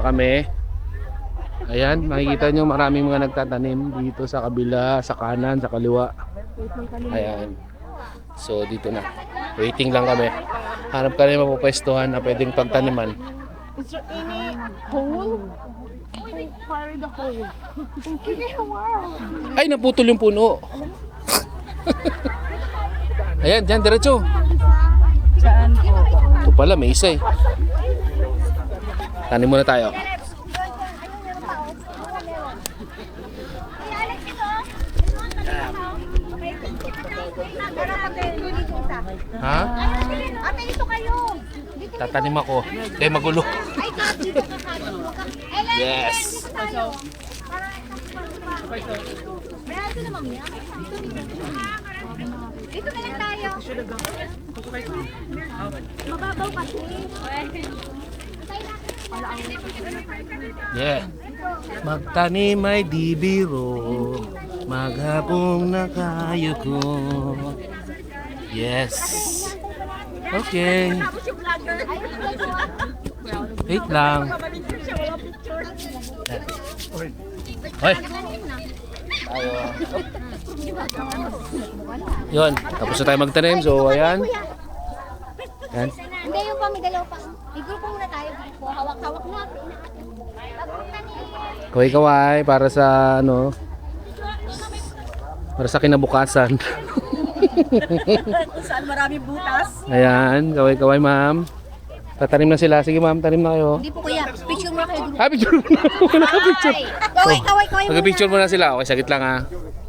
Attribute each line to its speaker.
Speaker 1: Kami. Ayan, makikita nyo maraming mga nagtatanim dito sa kabila, sa kanan, sa kaliwa. Ayan. So dito na. Waiting lang kami. Hanap kami mapupwestuhan na pwedeng pagtaniman.
Speaker 2: Is there any hole? Fire the hole.
Speaker 1: Ay, naputol yung puno. Ayan, dyan, diretso.
Speaker 2: Saan po?
Speaker 1: Ito pala, may isa eh. Tanim muna tayo. Ha?
Speaker 3: Ate, ito kayo.
Speaker 1: Tatanim ako. Kaya magulo. Yes.
Speaker 3: Ito na, mamaya. Dito na lang tayo. Mababaw kasi.
Speaker 1: Yeah. Magtanim ay di biro, maghapong na kayo ko. Yes. Okay. Wait lang. Hoy. Yun, tapos na tayo magtanim. So, ayan. Ayan.
Speaker 3: Hindi, yung pa, may dalaw pa. May grupo muna tayo. Hawak-hawak na.
Speaker 1: Kaway-kaway para sa ano, para sa kinabukasan.
Speaker 2: Saan maraming butas?
Speaker 1: Ayan, kaway-kaway ma'am. Tatanim na sila. Sige ma'am, tanim na kayo.
Speaker 3: Hindi po kuya. Picture muna kayo.
Speaker 1: Ah, picture muna. Wala ka picture.
Speaker 3: Kaway, kaway, kaway muna.
Speaker 1: Mag-picture muna sila. Okay, sagit lang ha.